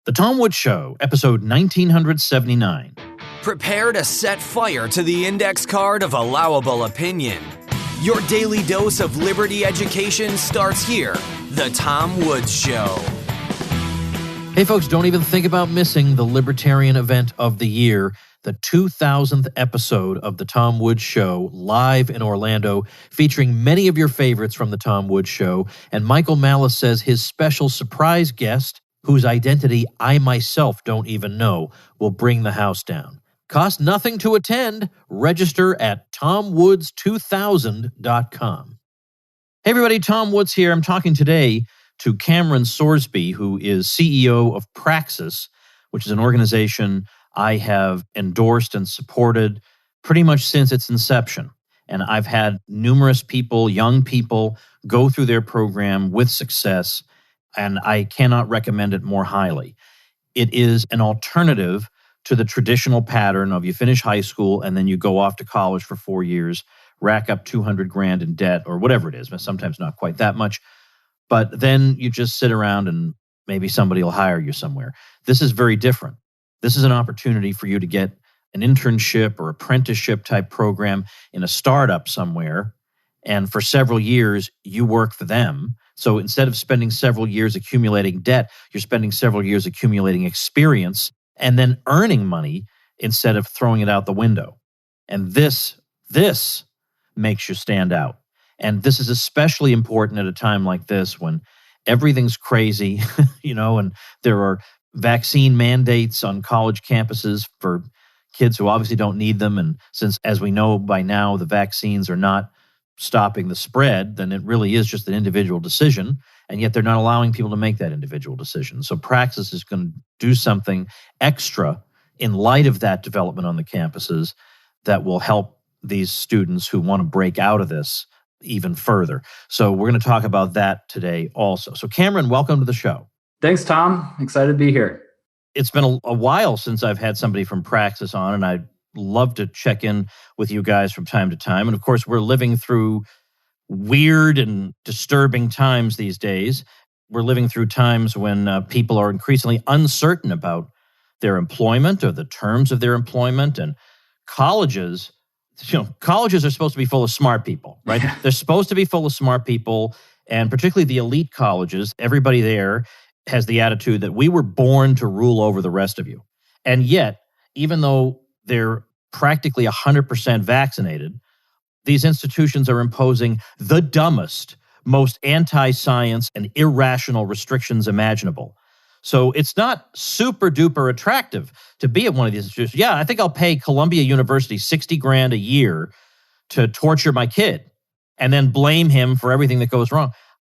The Tom Woods Show, episode 1979. Prepare to set fire to the index card of allowable opinion. Your daily dose of liberty education starts here. The Tom Woods Show. Hey folks, don't even think about missing the libertarian event of the year, the 2000th episode of The Tom Woods Show, live in Orlando, featuring many of your favorites from The Tom Woods Show. And Michael Malice says his special surprise guest, whose identity I myself don't even know, will bring the house down. Cost nothing to attend. Register at tomwoods2000.com. Hey everybody, Tom Woods here. I'm talking today to Cameron Sorsby, who is CEO of Praxis, which is an organization I have endorsed and supported pretty much since its inception. And I've had numerous people, young people, go through their program with success, and I cannot recommend it more highly. It is an alternative to the traditional pattern of you finish high school and then you go off to college for 4 years, rack up $200,000 in debt or whatever it is, but sometimes not quite that much. But then you just sit around and maybe somebody will hire you somewhere. This is very different. This is an opportunity for you to get an internship or apprenticeship type program in a startup somewhere. And for several years, you work for them. So instead of spending several years accumulating debt, you're spending several years accumulating experience and then earning money instead of throwing it out the window. And this makes you stand out. And this is especially important at a time like this when everything's crazy, and there are vaccine mandates on college campuses for kids who obviously don't need them. And since, as we know by now, the vaccines are not stopping the spread, then it really is just an individual decision. And yet they're not allowing people to make that individual decision. So Praxis is going to do something extra in light of that development on the campuses that will help these students who want to break out of this even further. So we're going to talk about that today also. So Cameron, welcome to the show. Thanks, Tom. Excited to be here. It's been a while since I've had somebody from Praxis on, and I'd love to check in with you guys from time to time. And of course, we're living through weird and disturbing times these days. We're living through times when people are increasingly uncertain about their employment or the terms of their employment. And colleges are supposed to be full of smart people, right? They're supposed to be full of smart people, and particularly the elite colleges. Everybody there has the attitude that we were born to rule over the rest of you. And yet, even though they're practically 100% vaccinated, these institutions are imposing the dumbest, most anti-science and irrational restrictions imaginable. So it's not super duper attractive to be at one of these institutions. Yeah, I think I'll pay Columbia University $60,000 a year to torture my kid and then blame him for everything that goes wrong.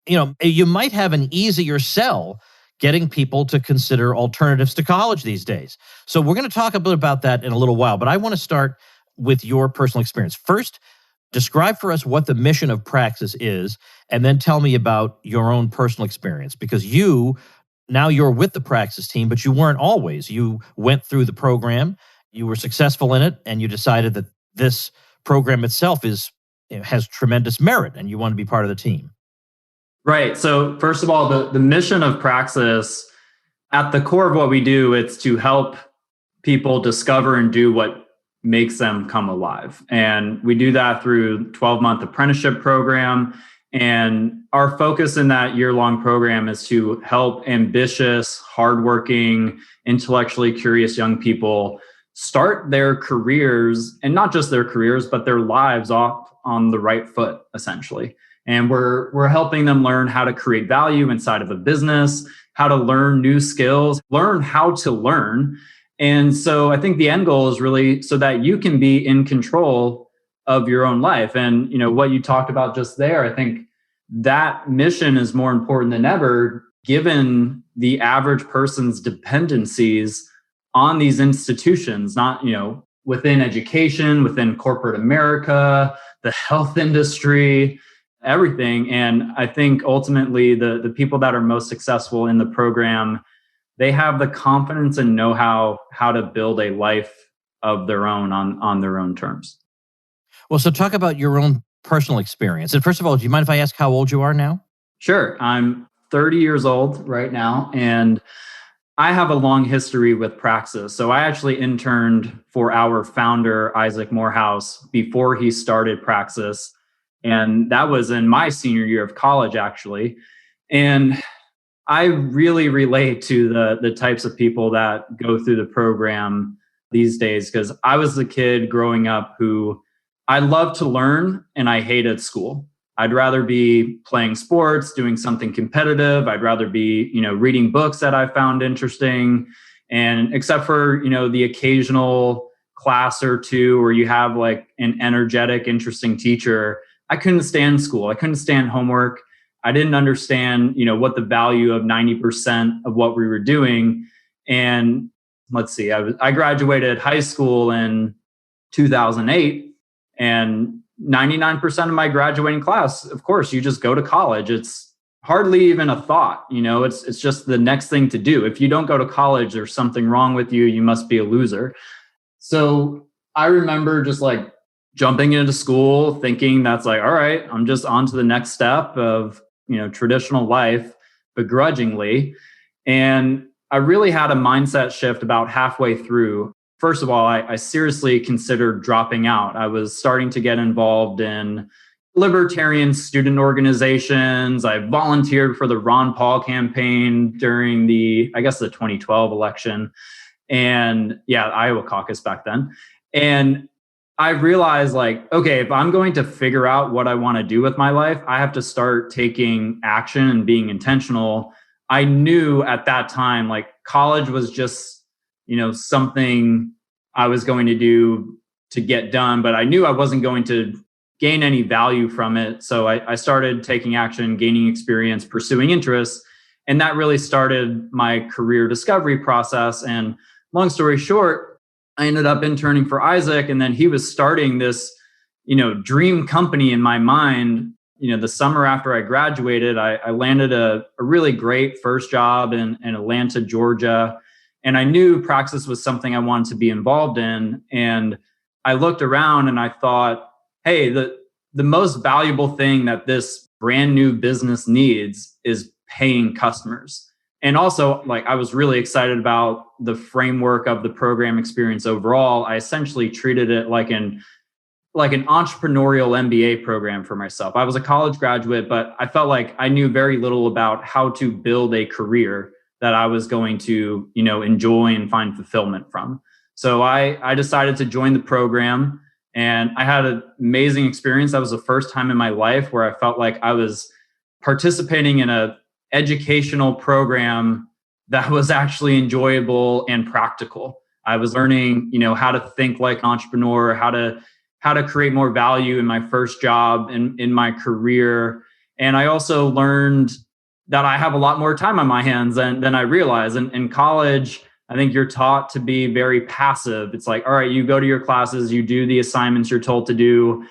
You might have an easier sell getting people to consider alternatives to college these days. So we're going to talk a bit about that in a little while, but I want to start with your personal experience. First, describe for us what the mission of Praxis is, and then tell me about your own personal experience, because now you're with the Praxis team, but you weren't always. You went through the program, you were successful in it, and you decided that this program itself has tremendous merit, and you want to be part of the team. Right. So first of all, the mission of Praxis, at the core of what we do, it's to help people discover and do what makes them come alive. And we do that through 12-month apprenticeship program. And our focus in that year-long program is to help ambitious, hardworking, intellectually curious young people start their careers, and not just their careers, but their lives off on the right foot, essentially. And we're helping them learn how to create value inside of a business, how to learn new skills, learn how to learn. And so I think the end goal is really so that you can be in control of your own life. And what you talked about just there, I think that mission is more important than ever, given the average person's dependencies on these institutions, not, within education, within corporate America, the health industry, everything. And I think ultimately the people that are most successful in the program, they have the confidence and know how to build a life of their own on their own terms. Well, so talk about your own personal experience. And first of all, do you mind if I ask how old you are now? Sure. I'm 30 years old right now. And I have a long history with Praxis. So I actually interned for our founder, Isaac Morehouse, before he started Praxis. And that was in my senior year of college, actually. And I really relate to the types of people that go through the program these days, because I was the kid growing up who I loved to learn and I hated school. I'd rather be playing sports, doing something competitive. I'd rather be, reading books that I found interesting. And except for, the occasional class or two where you have like an energetic, interesting teacher, I couldn't stand school. I couldn't stand homework. I didn't understand, what the value of 90% of what we were doing. And let's see, I graduated high school in 2008, and 99% of my graduating class, of course, you just go to college. It's hardly even a thought, it's just the next thing to do. If you don't go to college, there's something wrong with you. You must be a loser. So I remember just like jumping into school thinking that's like, all right, I'm just on to the next step of, traditional life, begrudgingly. And I really had a mindset shift about halfway through. First of all, I seriously considered dropping out. I was starting to get involved in libertarian student organizations. I volunteered for the Ron Paul campaign during the 2012 election. And Iowa caucus back then. And I realized like, okay, if I'm going to figure out what I want to do with my life, I have to start taking action and being intentional. I knew at that time, like college was just, something I was going to do to get done, but I knew I wasn't going to gain any value from it. So I started taking action, gaining experience, pursuing interests. And that really started my career discovery process. And long story short, I ended up interning for Isaac, and then he was starting this, dream company in my mind. The summer after I graduated, I landed a really great first job in Atlanta, Georgia. And I knew Praxis was something I wanted to be involved in. And I looked around and I thought, hey, the most valuable thing that this brand new business needs is paying customers. And also, like, I was really excited about the framework of the program experience overall. I essentially treated it like an entrepreneurial MBA program for myself. I was a college graduate, but I felt like I knew very little about how to build a career that I was going to, enjoy and find fulfillment from. So I decided to join the program, and I had an amazing experience. That was the first time in my life where I felt like I was participating in a educational program that was actually enjoyable and practical. I was learning, how to think like an entrepreneur, how to create more value in my first job and in my career. And I also learned that I have a lot more time on my hands than I realized. And in college, I think you're taught to be very passive. It's like, all right, you go to your classes, you do the assignments you're told to do,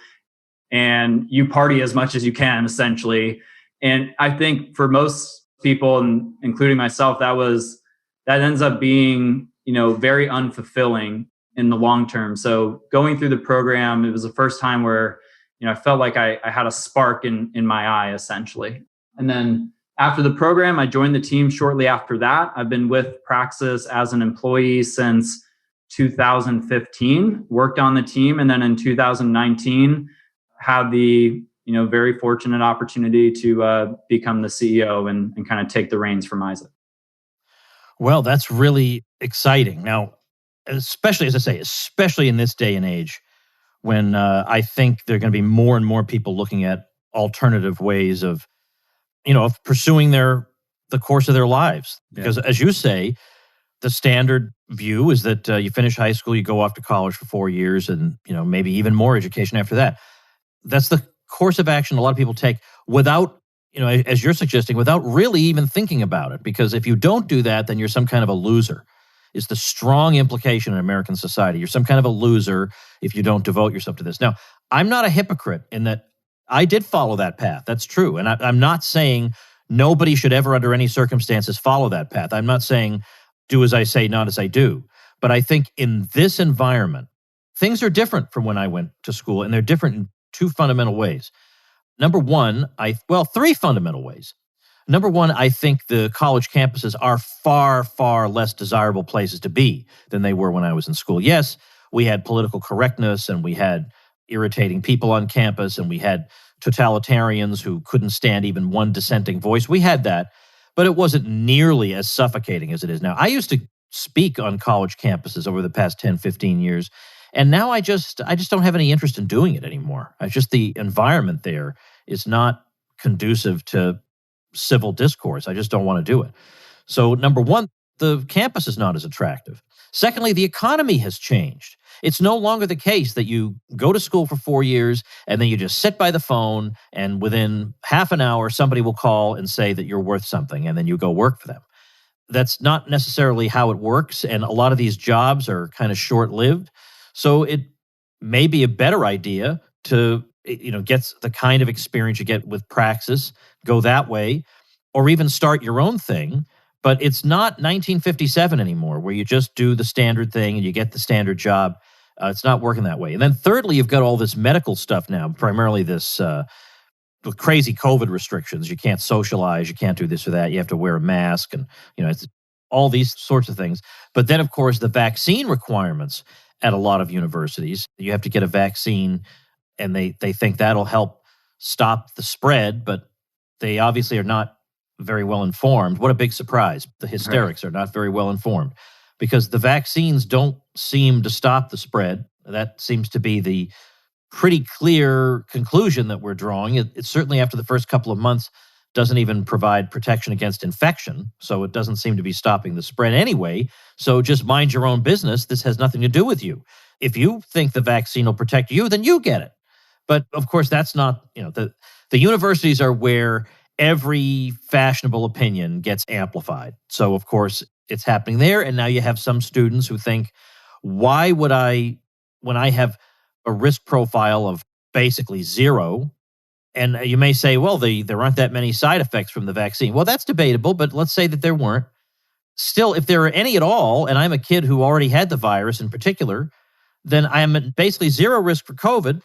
and you party as much as you can, essentially. And I think for most people, and including myself, that ends up being, very unfulfilling in the long term. So going through the program, it was the first time where, I felt like I had a spark in my eye, essentially. And then after the program, I joined the team shortly after that. I've been with Praxis as an employee since 2015, worked on the team. And then in 2019, had the very fortunate opportunity to become the CEO and kind of take the reins from Isaac. Well, that's really exciting. Now, especially, as I say, especially in this day and age, when I think there are going to be more and more people looking at alternative ways of pursuing the course of their lives. Because as you say, the standard view is that you finish high school, you go off to college for 4 years, and maybe even more education after that. That's the course of action a lot of people take without, as you're suggesting, without really even thinking about it. Because if you don't do that, then you're some kind of a loser. Is the strong implication in American society. You're some kind of a loser if you don't devote yourself to this. Now, I'm not a hypocrite in that I did follow that path. That's true. And I'm not saying nobody should ever, under any circumstances, follow that path. I'm not saying do as I say, not as I do. But I think in this environment, things are different from when I went to school, and they're different in two fundamental ways. Number one, three fundamental ways. Number one, I think the college campuses are far, far less desirable places to be than they were when I was in school. Yes, we had political correctness and we had irritating people on campus and we had totalitarians who couldn't stand even one dissenting voice. We had that, but it wasn't nearly as suffocating as it is now. I used to speak on college campuses over the past 10, 15 years, and now I just don't have any interest in doing it anymore. I just the environment there is not conducive to civil discourse. I just don't want to do it. So, number one, the campus is not as attractive. Secondly, the economy has changed. It's no longer the case that you go to school for 4 years and then you just sit by the phone and within half an hour, somebody will call and say that you're worth something and then you go work for them. That's not necessarily how it works. And a lot of these jobs are kind of short lived. So it may be a better idea to get the kind of experience you get with Praxis, go that way, or even start your own thing. But it's not 1957 anymore, where you just do the standard thing and you get the standard job. It's not working that way. And then thirdly, you've got all this medical stuff now, primarily this with crazy COVID restrictions. You can't socialize, you can't do this or that. You have to wear a mask, and it's all these sorts of things. But then, of course, the vaccine requirements at a lot of universities. You have to get a vaccine, and they think that'll help stop the spread, but they obviously are not very well informed. What a big surprise. The hysterics are not very well informed because the vaccines don't seem to stop the spread. That seems to be the pretty clear conclusion that we're drawing. It certainly after the first couple of months doesn't even provide protection against infection. So it doesn't seem to be stopping the spread anyway. So just mind your own business. This has nothing to do with you. If you think the vaccine will protect you, then you get it. But of course, that's not, the universities are where every fashionable opinion gets amplified. So, of course, it's happening there. And now you have some students who think, why would I, when I have a risk profile of basically zero, and you may say, well, there aren't that many side effects from the vaccine. Well, that's debatable, but let's say that there weren't. Still, if there are any at all, and I'm a kid who already had the virus in particular, then I am at basically zero risk for COVID.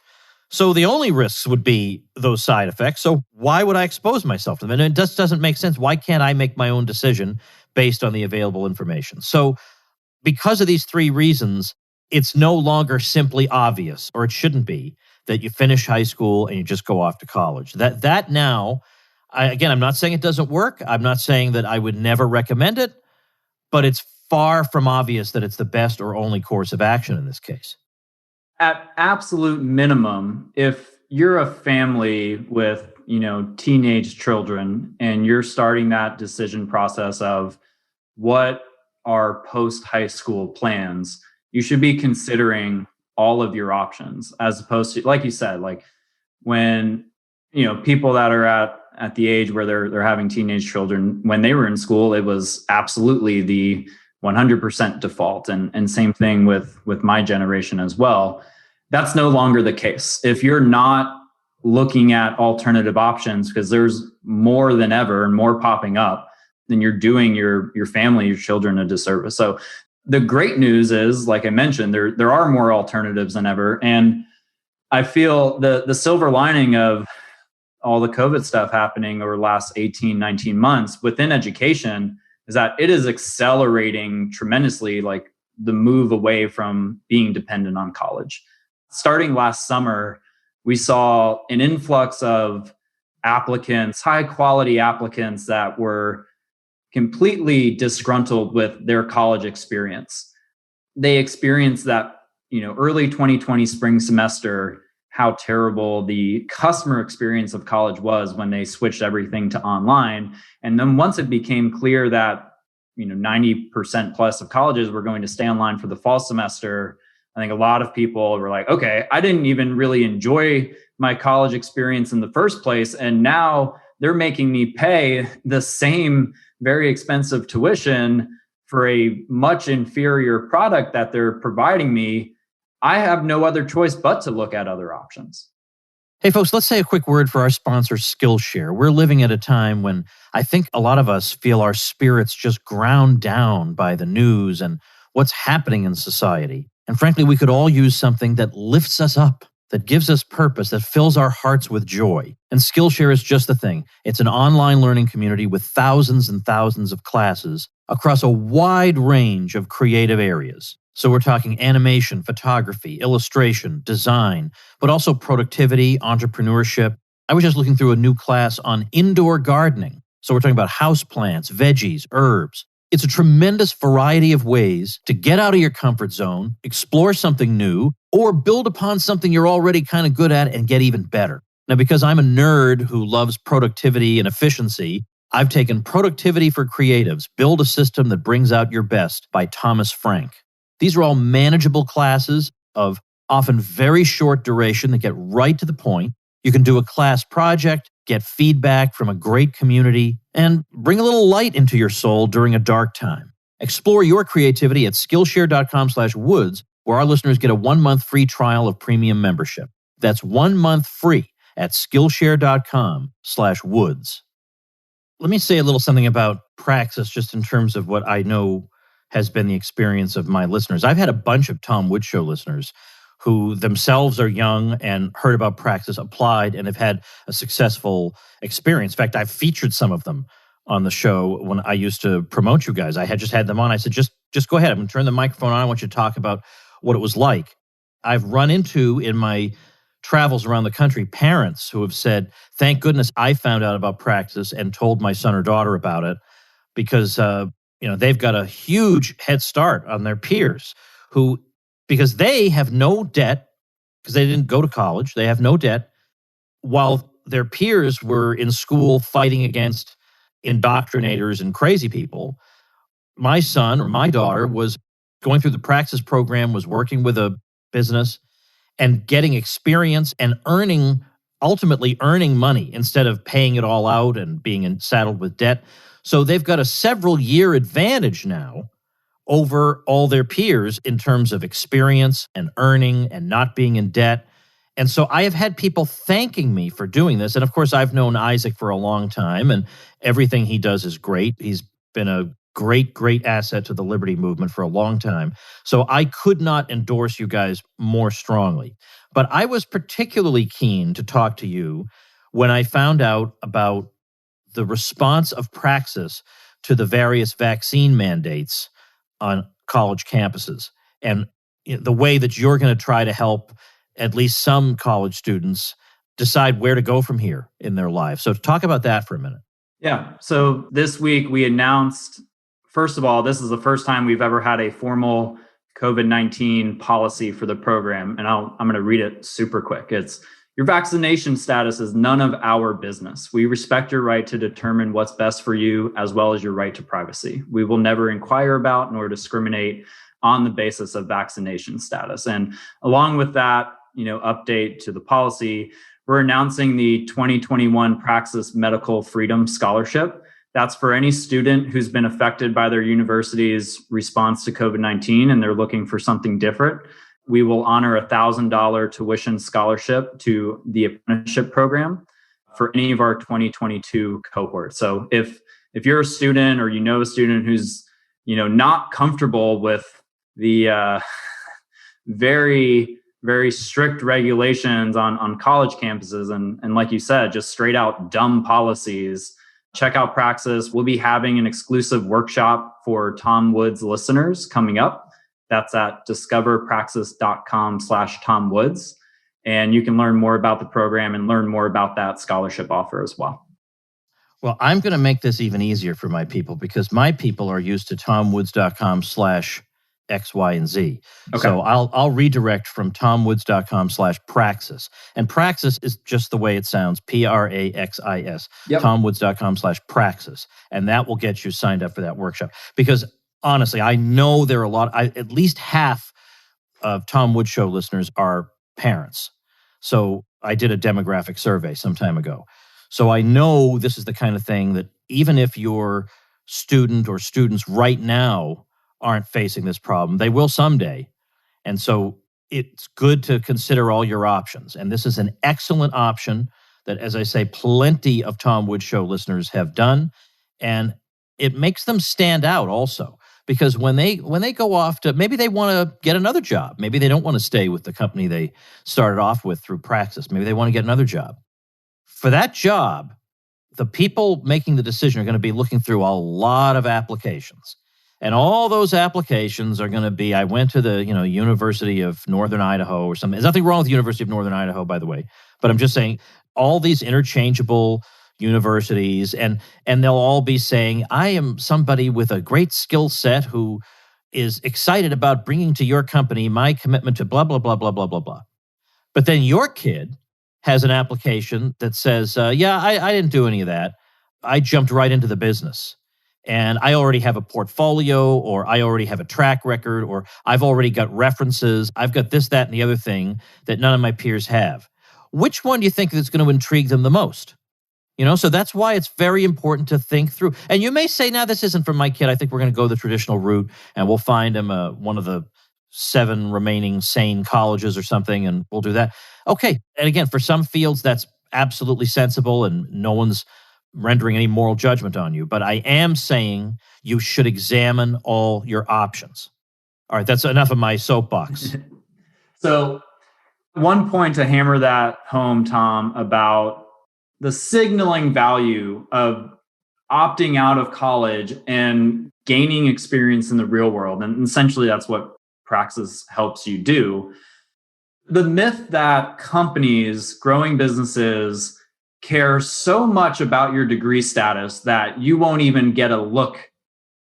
So the only risks would be those side effects. So why would I expose myself to them? And it just doesn't make sense. Why can't I make my own decision based on the available information? So because of these three reasons, it's no longer simply obvious, or it shouldn't be, that you finish high school and you just go off to college. That now, I'm not saying it doesn't work. I'm not saying that I would never recommend it, but it's far from obvious that it's the best or only course of action in this case. At absolute minimum, if you're a family with, teenage children and you're starting that decision process of what are post-high school plans, you should be considering all of your options as opposed to, like you said, like when, people that are at the age where they're having teenage children, when they were in school, it was absolutely the 100% default. And same thing with my generation as well. That's no longer the case. If you're not looking at alternative options, because there's more than ever and more popping up, then you're doing your family, your children a disservice. So the great news is, like I mentioned, there are more alternatives than ever. And I feel the silver lining of all the COVID stuff happening over the last 18, 19 months within education is that it is accelerating tremendously, like the move away from being dependent on college. Starting last summer, we saw an influx of applicants, high quality applicants that were completely disgruntled with their college experience. They experienced that, early 2020 spring semester, how terrible the customer experience of college was when they switched everything to online. And then once it became clear that, 90% plus of colleges were going to stay online for the fall semester, I think a lot of people were like, okay, I didn't even really enjoy my college experience in the first place. And now they're making me pay the same very expensive tuition for a much inferior product that they're providing me. I have no other choice but to look at other options. Hey, folks, let's say a quick word for our sponsor, Skillshare. We're living at a time when I think a lot of us feel our spirits just ground down by the news and what's happening in society. And frankly, we could all use something that lifts us up. that gives us purpose, that fills our hearts with joy. And Skillshare is just the thing. It's an online learning community with thousands and thousands of classes across a wide range of creative areas. So we're talking animation, photography, illustration, design, but also productivity, entrepreneurship. I was just looking through a new class on indoor gardening. So we're talking about houseplants, veggies, herbs. It's a tremendous variety of ways to get out of your comfort zone, explore something new, or build upon something you're already kind of good at and get even better. Now, because I'm a nerd who loves productivity and efficiency, I've taken Productivity for Creatives, Build a System That Brings Out Your Best by Thomas Frank. These are all manageable classes of often very short duration that get right to the point. You can do a class project, get feedback from a great community, and bring a little light into your soul during a dark time. Explore your creativity at Skillshare.com/Woods, where our listeners get a 1-month free trial of premium membership. That's 1 month free at Skillshare.com/Woods. Let me say a little something about Praxis, just in terms of what I know has been the experience of my listeners. I've had a bunch of Tom Woods Show listeners who themselves are young and heard about Praxis, applied, and have had a successful experience. In fact, I've featured some of them on the show when I used to promote you guys. I had just had them on. I said, just go ahead. I'm going to turn the microphone on. I want you to talk about what it was like. I've run into, in my travels around the country, parents who have said, thank goodness I found out about Praxis and told my son or daughter about it, because they've got a huge head start on their peers because they have no debt, because they didn't go to college. They have no debt, while their peers were in school fighting against indoctrinators and crazy people. My son or my daughter was going through the Praxis program, was working with a business and getting experience and ultimately earning money instead of paying it all out and being saddled with debt. So they've got a several-year advantage now over all their peers in terms of experience and earning and not being in debt. And so I have had people thanking me for doing this. And of course, I've known Isaac for a long time, and everything he does is great. He's been a great, great asset to the Liberty Movement for a long time. So I could not endorse you guys more strongly. But I was particularly keen to talk to you when I found out about the response of Praxis to the various vaccine mandates on college campuses, and the way that you're going to try to help at least some college students decide where to go from here in their lives. So talk about that for a minute. Yeah. So this week we announced, first of all, this is the first time we've ever had a formal COVID-19 policy for the program. And I'm going to read it super quick. It's, your vaccination status is none of our business. We respect your right to determine what's best for you, as well as your right to privacy. We will never inquire about nor discriminate on the basis of vaccination status. And along with that, update to the policy, we're announcing the 2021 Praxis Medical Freedom Scholarship. That's for any student who's been affected by their university's response to COVID-19 and they're looking for something different. We will honor a $1,000 tuition scholarship to the apprenticeship program for any of our 2022 cohorts. So if you're a student or a student who's not comfortable with the very, very strict regulations on college campuses and like you said, just straight out dumb policies, check out Praxis. We'll be having an exclusive workshop for Tom Woods listeners coming up. That's at discoverpraxis.com/Tom Woods. And you can learn more about the program and learn more about that scholarship offer as well. Well, I'm going to make this even easier for my people, because my people are used to tomwoods.com/X, Y, and Z. Okay. So I'll redirect from tomwoods.com/Praxis. And Praxis is just the way it sounds, Praxis, yep. tomwoods.com/Praxis. And that will get you signed up for that workshop. Because honestly, I know there are at least half of Tom Woods Show listeners are parents. So I did a demographic survey some time ago. So I know this is the kind of thing that even if your student or students right now aren't facing this problem, they will someday. And so it's good to consider all your options. And this is an excellent option that, as I say, plenty of Tom Woods Show listeners have done. And it makes them stand out also. Because when they go off to, maybe they want to get another job. Maybe they don't want to stay with the company they started off with through Praxis. Maybe they want to get another job. For that job, the people making the decision are going to be looking through a lot of applications. And all those applications are going to be, I went to the, University of Northern Idaho or something. There's nothing wrong with the University of Northern Idaho, by the way. But I'm just saying all these interchangeable universities, and they'll all be saying, I am somebody with a great skill set who is excited about bringing to your company my commitment to blah, blah, blah, blah, blah, blah, blah. But then your kid has an application that says, I didn't do any of that. I jumped right into the business. And I already have a portfolio, or I already have a track record, or I've already got references. I've got this, that, and the other thing that none of my peers have. Which one do you think is going to intrigue them the most? So that's why it's very important to think through. And you may say, now this isn't for my kid. I think we're going to go the traditional route, and we'll find him one of the 7 remaining sane colleges or something, and we'll do that. Okay. And again, for some fields, that's absolutely sensible, and no one's rendering any moral judgment on you. But I am saying you should examine all your options. All right, that's enough of my soapbox. So one point to hammer that home, Tom, about the signaling value of opting out of college and gaining experience in the real world. And essentially that's what Praxis helps you do. The myth that companies, growing businesses, care so much about your degree status that you won't even get a look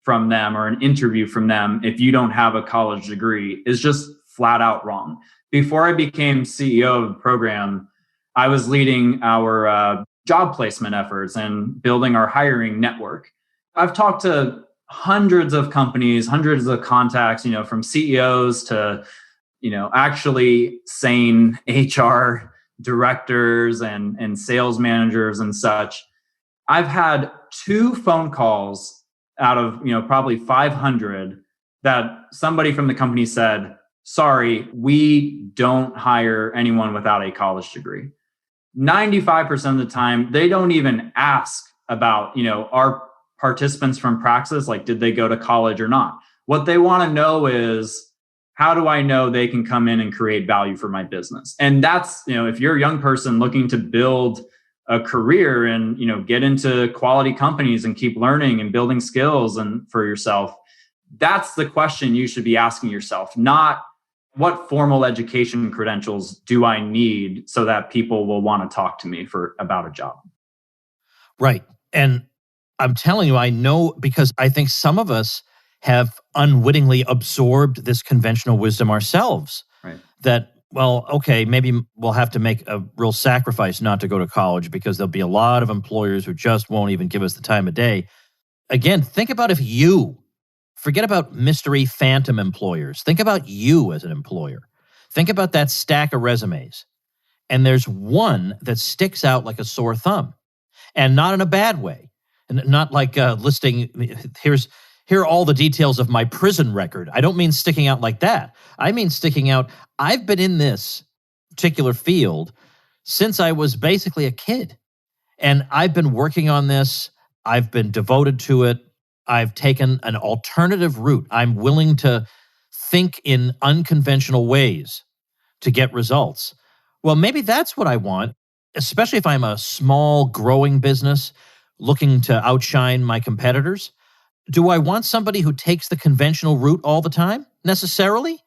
from them or an interview from them if you don't have a college degree is just flat out wrong. Before I became CEO of the program, I was leading our job placement efforts and building our hiring network. I've talked to hundreds of companies, hundreds of contacts, from CEOs to, actually sane HR directors and sales managers and such. I've had 2 phone calls out of, probably 500 that somebody from the company said, sorry, we don't hire anyone without a college degree. 95% of the time, they don't even ask about, our participants from Praxis, like, did they go to college or not? What they want to know is, how do I know they can come in and create value for my business? And that's, if you're a young person looking to build a career and, get into quality companies and keep learning and building skills and for yourself, that's the question you should be asking yourself, not what formal education credentials do I need so that people will want to talk to me about a job? Right. And I'm telling you, I know, because I think some of us have unwittingly absorbed this conventional wisdom ourselves. Right. That, well, okay, maybe we'll have to make a real sacrifice not to go to college because there'll be a lot of employers who just won't even give us the time of day. Again, think about forget about mystery phantom employers. Think about you as an employer. Think about that stack of resumes. And there's one that sticks out like a sore thumb, and not in a bad way. And not like listing, here are all the details of my prison record. I don't mean sticking out like that. I mean sticking out, I've been in this particular field since I was basically a kid. And I've been working on this. I've been devoted to it. I've taken an alternative route. I'm willing to think in unconventional ways to get results. Well, maybe that's what I want, especially if I'm a small, growing business looking to outshine my competitors. Do I want somebody who takes the conventional route all the time, necessarily?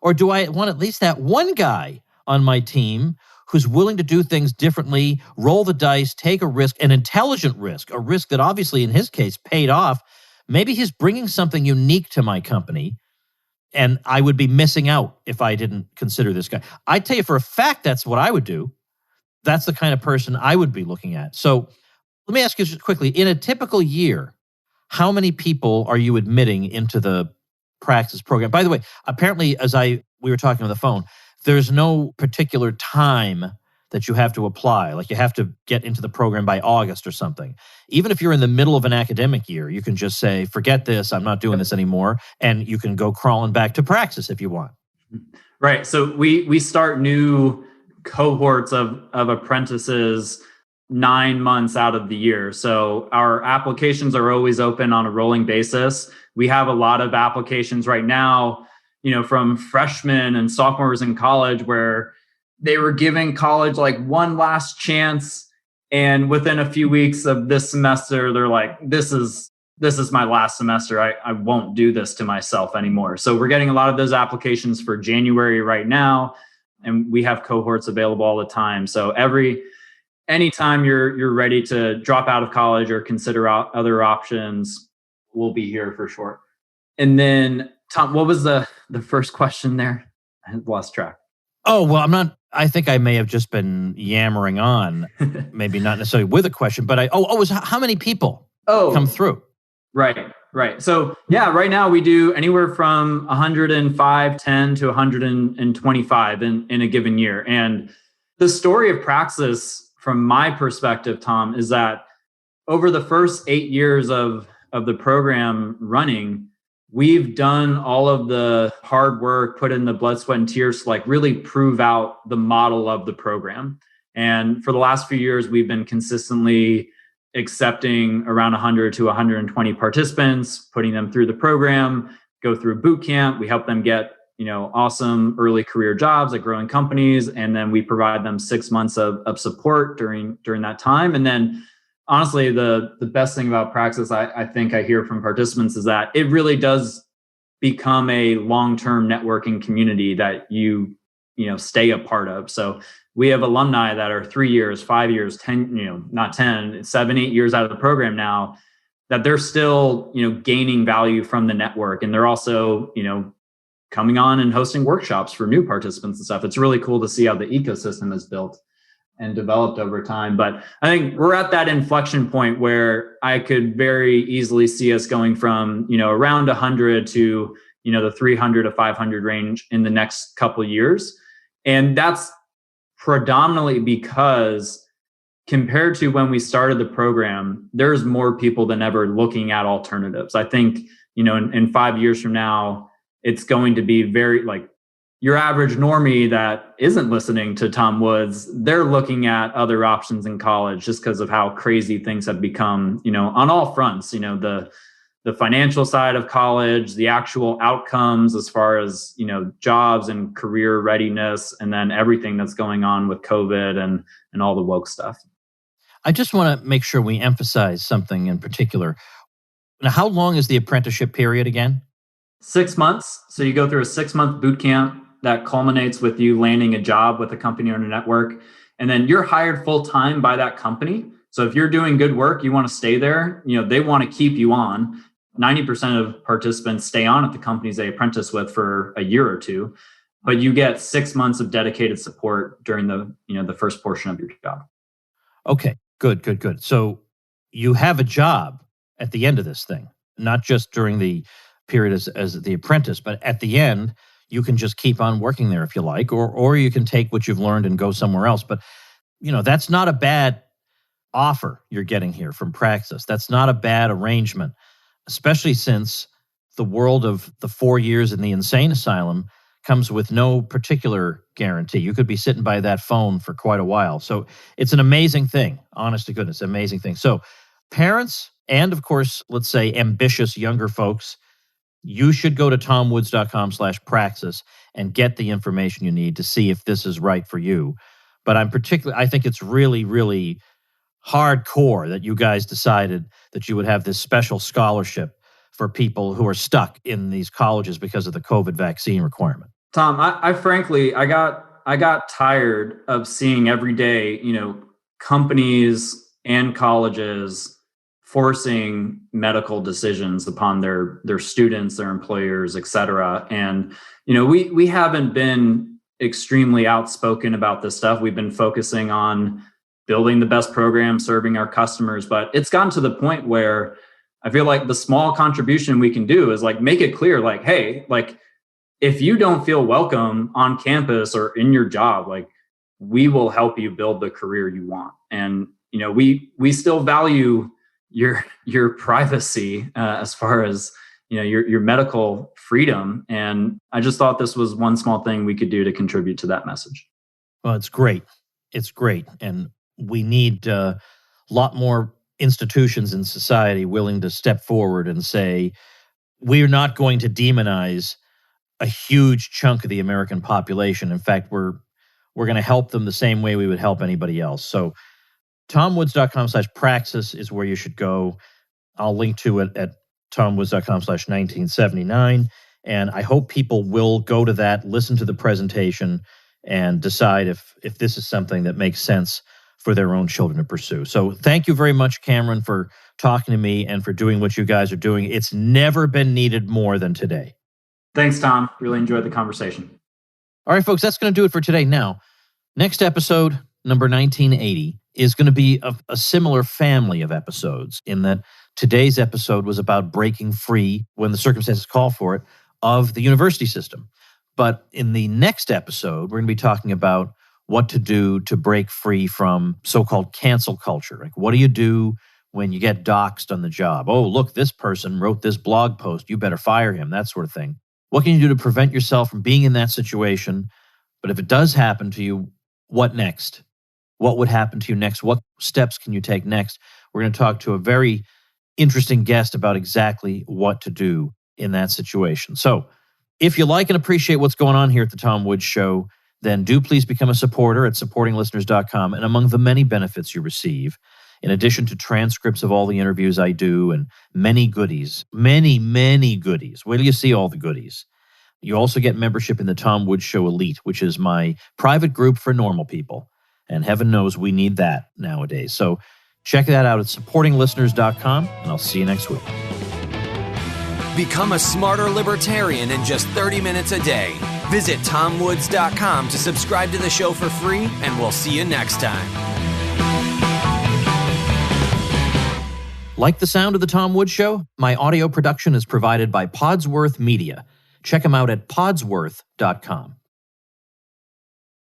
Or do I want at least that one guy on my team who's willing to do things differently, roll the dice, take a risk, an intelligent risk, a risk that obviously in his case paid off? Maybe he's bringing something unique to my company, and I would be missing out if I didn't consider this guy. I tell you for a fact that's what I would do. That's the kind of person I would be looking at. So let me ask you just quickly, in a typical year, how many people are you admitting into the Praxis program? By the way, apparently, we were talking on the phone, there's no particular time that you have to apply. Like you have to get into the program by August or something. Even if you're in the middle of an academic year, you can just say, forget this, I'm not doing this anymore. And you can go crawling back to Praxis if you want. Right. So we start new cohorts of apprentices 9 months out of the year. So our applications are always open on a rolling basis. We have a lot of applications right now, from freshmen and sophomores in college where they were giving college like one last chance. And within a few weeks of this semester, they're like, this is my last semester. I won't do this to myself anymore. So we're getting a lot of those applications for January right now. And we have cohorts available all the time. So anytime you're ready to drop out of college or consider other options, we'll be here for sure. And then, Tom, what was the first question there? I had lost track. Oh, well, I think I may have just been yammering on, maybe not necessarily with a question, but was how many people come through? Right. So yeah, right now we do anywhere from 105, 10 to 125 in a given year. And the story of Praxis, from my perspective, Tom, is that over the first 8 years of the program running, we've done all of the hard work, put in the blood, sweat, and tears to like really prove out the model of the program. And for the last few years, we've been consistently accepting around 100 to 120 participants, putting them through the program, go through boot camp. We help them get, awesome early career jobs at growing companies. And then we provide them 6 months of support during that time. And then honestly, the best thing about Praxis, I think I hear from participants, is that it really does become a long-term networking community that you stay a part of. So we have alumni that are 3 years, 5 years, 10, not 10, 7, 8 years out of the program now, that they're still, gaining value from the network. And they're also, coming on and hosting workshops for new participants and stuff. It's really cool to see how the ecosystem is built and developed over time. But I think we're at that inflection point where I could very easily see us going from, around 100 to, the 300 to 500 range in the next couple of years. And that's predominantly because compared to when we started the program, there's more people than ever looking at alternatives. I think, in 5 years from now, it's going to be very like your average normie that isn't listening to Tom Woods. They're looking at other options in college just because of how crazy things have become, on all fronts, the financial side of college, the actual outcomes as far as, jobs and career readiness, and then everything that's going on with COVID and all the woke stuff. I just want to make sure we emphasize something in particular. Now, how long is the apprenticeship period again? 6 months. So you go through a 6-month boot camp that culminates with you landing a job with a company or a network. And then you're hired full time by that company. So if you're doing good work, you want to stay there, they want to keep you on. 90% of participants stay on at the companies they apprentice with for a year or two, but you get 6 months of dedicated support during the first portion of your job. Okay, good. So you have a job at the end of this thing, not just during the period as the apprentice, but at the end, you can just keep on working there if you like, or you can take what you've learned and go somewhere else. But, that's not a bad offer you're getting here from Praxis. That's not a bad arrangement, especially since the world of the 4 years in the insane asylum comes with no particular guarantee. You could be sitting by that phone for quite a while. So it's an amazing thing, honest to goodness, amazing thing. So parents and, of course, let's say ambitious younger folks, you should go to tomwoods.com/praxis and get the information you need to see if this is right for you. But I think it's really, really hardcore that you guys decided that you would have this special scholarship for people who are stuck in these colleges because of the COVID vaccine requirement. Tom, I frankly, I got tired of seeing every day, companies and colleges forcing medical decisions upon their students, their employers, et cetera. And, we haven't been extremely outspoken about this stuff. We've been focusing on building the best program, serving our customers. But it's gotten to the point where I feel like the small contribution we can do is like, make it clear, like, hey, like, if you don't feel welcome on campus or in your job, like, we will help you build the career you want. And, we still value your privacy as far as your medical freedom. And I just thought this was one small thing we could do to contribute to that message. Well, it's great. And we need a lot more institutions in society willing to step forward and say, we're not going to demonize a huge chunk of the American population. In fact, we're going to help them the same way we would help anybody else. So tomwoods.com/praxis is where you should go. I'll link to it at tomwoods.com/1979. And I hope people will go to that, listen to the presentation, and decide if this is something that makes sense for their own children to pursue. So thank you very much, Cameron, for talking to me and for doing what you guys are doing. It's never been needed more than today. Thanks, Tom. Really enjoyed the conversation. All right, folks, that's going to do it for today. Now, next episode, number 1980, is going to be a similar family of episodes in that today's episode was about breaking free, when the circumstances call for it, of the university system. But in the next episode, we're going to be talking about what to do to break free from so-called cancel culture. Like, what do you do when you get doxxed on the job? Oh, look, this person wrote this blog post. You better fire him, that sort of thing. What can you do to prevent yourself from being in that situation? But if it does happen to you, what next? What would happen to you next? What steps can you take next? We're going to talk to a very interesting guest about exactly what to do in that situation. So if you like and appreciate what's going on here at the Tom Woods Show, then do please become a supporter at supportinglisteners.com. And among the many benefits you receive, in addition to transcripts of all the interviews I do and many goodies, many goodies, wait till you see all the goodies. You also get membership in the Tom Woods Show Elite, which is my private group for normal people. And heaven knows we need that nowadays. So check that out at supportinglisteners.com, and I'll see you next week. Become a smarter libertarian in just 30 minutes a day. Visit tomwoods.com to subscribe to the show for free, and we'll see you next time. Like the sound of the Tom Woods Show? My audio production is provided by Podsworth Media. Check them out at podsworth.com.